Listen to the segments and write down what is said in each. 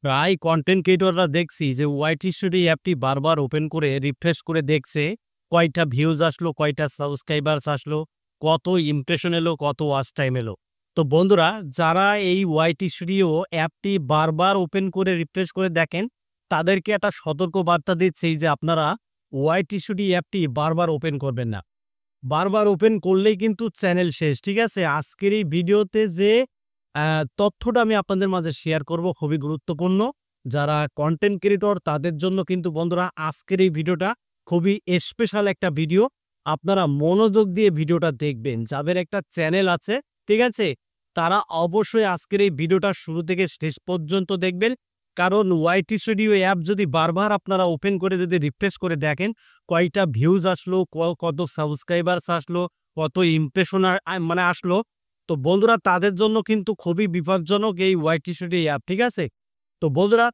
প্রায় কন্টেন্ট ক্রিয়েটররা দেখছি যে ওয়াইটি স্টুডিও অ্যাপটি বারবার ওপেন করে রিফ্রেশ করে দেখছে কয়টা ভিউজ আসলো, কয়টা সাবস্ক্রাইবার্স আসলো, কত ইমপ্রেশন এলো, কত ওয়াচ টাইম এলো। তো বন্ধুরা, যারা এই ওয়াইটি স্টুডিও অ্যাপটি বারবার ওপেন করে রিফ্রেশ করে দেখেন, তাদেরকে একটা সতর্ক বার্তা দিচ্ছে যে আপনারা ওয়াইটি স্টুডিও অ্যাপটি বারবার ওপেন করবেন না। বারবার ওপেন করলেই কিন্তু চ্যানেল শেষ। ঠিক আছে? আজকের এই ভিডিওতে যে তথ্যটা আমি আপনাদের মাঝে শেয়ার করব খুবই গুরুত্বপূর্ণ। যারা কনটেন্ট ক্রিয়েটর তাদের জন্য কিন্তু বন্ধুরা আজকের এই ভিডিওটা খুবই স্পেশাল একটা ভিডিও। আপনারা মনোযোগ দিয়ে ভিডিওটা দেখবেন। যাদের একটা চ্যানেল আছে, ঠিক আছে? তারা অবশ্যই আজকের এই ভিডিওটা শুরু থেকে শেষ পর্যন্ত দেখবেন। কারণ ওয়াইটি স্টুডিও অ্যাপ যদি বারবার আপনারা ওপেন করে যদি রিফ্রেশ করে দেখেন কয়টা ভিউজ আসলো, কত সাবস্ক্রাইবার্স আসলো, কত ইমপ্রেশন মানে আসলো। তো বন্ধুরা, তাদের জন্য কিন্তু খুবই বিপজ্জনক এই ওয়াইটি স্টুডিও অ্যাপ। ঠিক আছে? তো বন্ধুরা,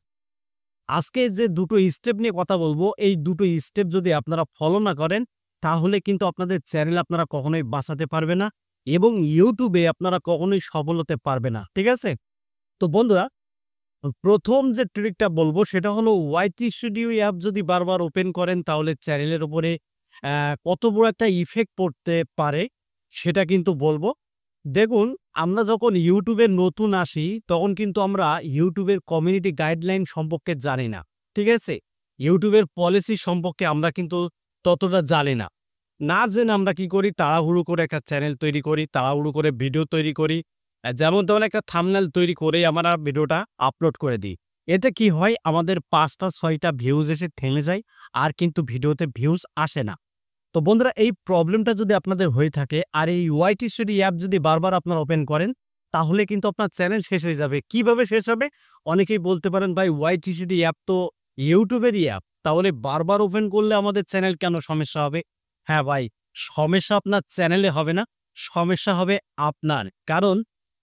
আজকে যে দুটো স্টেপ নিয়ে কথা বলবো, এই দুটো স্টেপ যদি আপনারা ফলো না করেন, তাহলে কিন্তু আপনাদের চ্যানেল আপনারা কখনোই বাঁচাতে পারবে না এবং ইউটিউবে আপনারা কখনোই সফল হতে পারবে না। ঠিক আছে? তো বন্ধুরা, প্রথম যে ট্রিকটা বলবো সেটা হলো ওয়াইটি স্টুডিও অ্যাপ যদি বারবার ওপেন করেন তাহলে চ্যানেলের উপরে কত বড় একটা ইফেক্ট পড়তে পারে সেটা কিন্তু বলবো। দেখুন, আমরা যখন ইউটিউবে নতুন আসি তখন কিন্তু আমরা ইউটিউবের কমিউনিটি গাইডলাইন সম্পর্কে জানি না। ঠিক আছে? ইউটিউবের পলিসি সম্পর্কে আমরা কিন্তু ততটা জানি না। না জেনে আমরা কি করি, তাড়াহুড়ো করে একটা চ্যানেল তৈরি করি, তাড়াহুড়ো করে ভিডিও তৈরি করি। যেমন তেমন একটা থাম্বনেল তৈরি করেই আমরা ভিডিওটা আপলোড করে দিই। এতে কি হয়, আমাদের ৫টা ৬টা ভিউজ এসে থেমে যায়, আর কিন্তু ভিডিওতে ভিউজ আসে না। তো বন্ধুরা, এই প্রবলেমটা যদি আপনাদের হয়ে থাকে আর এই ওয়াইটি স্টুডিও অ্যাপ যদি বারবার আপনারা ওপেন করেন, তাহলে কিন্তু আপনার চ্যানেল শেষ হয়ে যাবে। কিভাবে শেষ হবে? অনেকেই বলতে পারেন, ভাই ওয়াইটি স্টুডিও অ্যাপ তো ইউটিউবেরই অ্যাপ, তাহলে বারবার ওপেন করলে আমাদের চ্যানেল কেন সমস্যা হবে? হ্যাঁ ভাই, সমস্যা আপনার চ্যানেলে হবে না, সমস্যা হবে আপনার। কারণ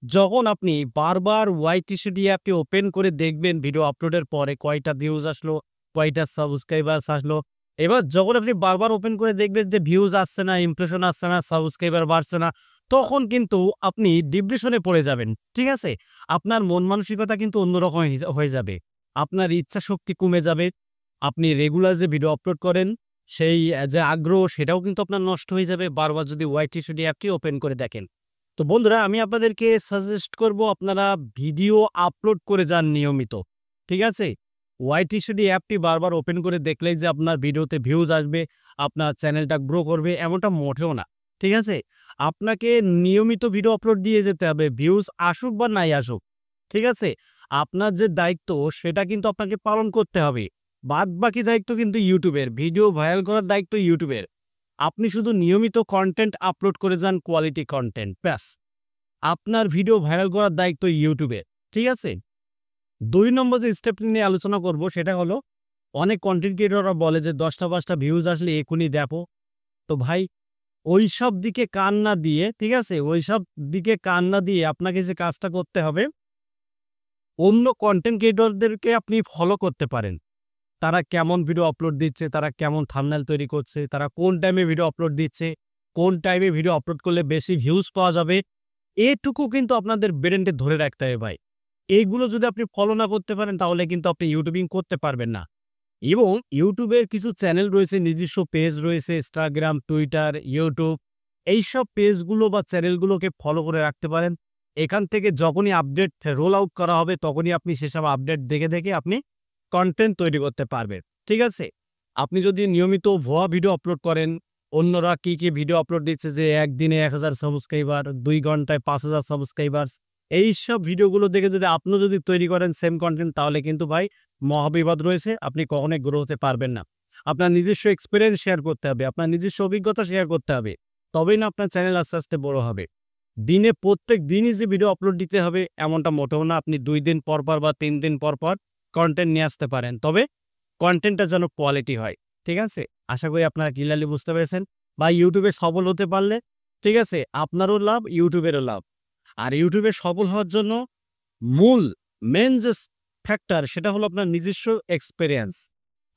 যখন আপনি বারবার ওয়াইটি স্টুডিও অ্যাপটি ওপেন করে দেখবেন ভিডিও আপলোডের পরে কয়টা ভিউজ আসলো, কয়টা সাবস্ক্রাইবার্স আসলো। এবার যখন আপনি বারবার ওপেন করে দেখবেন যে ভিউজ আসছে না, ইমপ্রেশন আসছে না, সাবস্ক্রাইবার বাড়ছে না, তখন কিন্তু আপনি ডিপ্রেশনে পড়ে যাবেন। ঠিক আছে? আপনার মন মানসিকতা কিন্তু অন্যরকম হয়ে যাবে। আপনার ইচ্ছা শক্তি কমে যাবে। আপনি রেগুলার যে ভিডিও আপলোড করেন সেই যে আগ্রহ সেটাও কিন্তু আপনার নষ্ট হয়ে যাবে বারবার যদি ওয়াইটি স্টুডিও অ্যাপটি ওপেন করে দেখেন। তো বন্ধুরা, আমি আপনাদেরকে সাজেস্ট করব আপনারা ভিডিও আপলোড করে যান নিয়মিত। ঠিক আছে? ওয়াইটি স্টুডিও অ্যাপটি বারবার ওপেন করে দেখলেই যে আপনার ভিডিওতে ভিউজ আসবে, আপনার চ্যানেলটা গ্রো করবে, এমনটা মোটেও না। ঠিক আছে? আপনাকে নিয়মিত ভিডিও আপলোড দিয়ে যেতে হবে, ভিউজ আসুক বা নাই আসুক। ঠিক আছে? আপনার যে দায়িত্ব সেটা কিন্তু আপনাকে পালন করতে হবে। বাদবাকি দায়িত্ব কিন্তু ইউটিউবের। ভিডিও ভাইরাল করার দায়িত্ব ইউটিউবের। আপনি শুধু নিয়মিত কনটেন্ট আপলোড করে যান, কোয়ালিটি কনটেন্ট, ব্যাস। আপনার ভিডিও ভাইরাল করার দায়িত্ব ইউটিউবের। ঠিক আছে? ২ নম্বর যে স্টেপটি নিয়ে আলোচনা করব সেটা হলো, অনেক কনটেন্ট ক্রিয়েটররা বলে যে ১০টা ৫টা ভিউজ আসলে এখনই দেখো। তো ভাই, ওইসব দিকে কান না দিয়ে, ঠিক আছে? ওইসব দিকে কান না দিয়ে আপনাকে যে কাজটা করতে হবে, অন্য কনটেন্ট ক্রিয়েটরদেরকে আপনি ফলো করতে পারেন। তারা কেমন ভিডিও আপলোড দিচ্ছে, তারা কেমন থাম্বনেল তৈরি করছে, তারা কোন টাইমে ভিডিও আপলোড দিচ্ছে, কোন টাইমে ভিডিও আপলোড করলে বেশি ভিউজ পাওয়া যাবে, এটুকু কিন্তু আপনাদের ব্রেইনে ধরে রাখতে হবে ভাই। এইগুলো যদি আপনি ফলো না করতে পারেন তাহলে কিন্তু আপনি ইউটিউবিং করতে পারবেন না। এবং ইউটিউবের কিছু চ্যানেল রয়েছে, নিজস্ব পেজ রয়েছে, ইনস্টাগ্রাম, টুইটার, ইউটিউব। এইসব পেজগুলো বা চ্যানেলগুলোকে ফলো করে রাখতে পারেন। এখান থেকে যখনই আপডেট রোল আউট করা হবে তখনই আপনি সেসব আপডেট দেখে আপনি কনটেন্ট তৈরি করতে পারবেন। ঠিক আছে? আপনি যদি নিয়মিত ভুয়া ভিডিও আপলোড করেন, অন্যরা কি ভিডিও আপলোড দিচ্ছে যে একদিনে ১,০০০ সাবস্ক্রাইবার, ২ ঘন্টায় ৫,০০০ সাবস্ক্রাইবার্স, এইসব ভিডিওগুলো দেখে যদি আপনিও যদি তৈরি করেন সেম কনটেন্ট, তাহলে কিন্তু ভাই মহাবিপদ রয়েছে। আপনি কখনোই গ্রো হতে পারবেন না। আপনার নিজস্ব এক্সপেরিয়েন্স শেয়ার করতে হবে, আপনার নিজস্ব অভিজ্ঞতা শেয়ার করতে হবে। তবেই না আপনার চ্যানেল আস্তে আস্তে বড় হবে। দিনে প্রত্যেক দিনই যে ভিডিও আপলোড দিতে হবে এমনটা মোটেও না। আপনি ২ দিন পর বা ৩ দিন পর কনটেন্ট নিয়ে আসতে পারেন। তবে কনটেন্টটা যেন কোয়ালিটি হয়। ঠিক আছে? আশা করি আপনারা ক্লিয়ারলি বুঝতে পেরেছেন। বা ইউটিউবে সফল হতে পারলে, ঠিক আছে, আপনারও লাভ, ইউটিউবেরও লাভ। আর ইউটিউবে সফল হওয়ার জন্য মূল মেইন যে ফ্যাক্টর সেটা হলো আপনার নিজস্ব এক্সপেরিয়েন্স।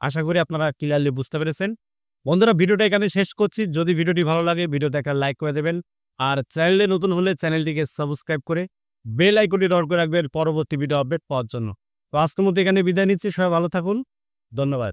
আশা করি আপনারা ক্লিয়ারলি বুঝতে পেরেছেন। বন্ধুরা, ভিডিওটা এখানে শেষ করছি। যদি ভিডিওটি ভালো লাগে ভিডিওতে একটা লাইক করে দেবেন। আর চ্যানেলে নতুন হলে চ্যানেলটিকে সাবস্ক্রাইব করে বেল আইকনটি অন করে রাখবেন পরবর্তী ভিডিও আপডেট পাওয়ার জন্য। তো আজকের মতো এখানে বিদায় নিচ্ছি, সবাই ভালো থাকুন, ধন্যবাদ।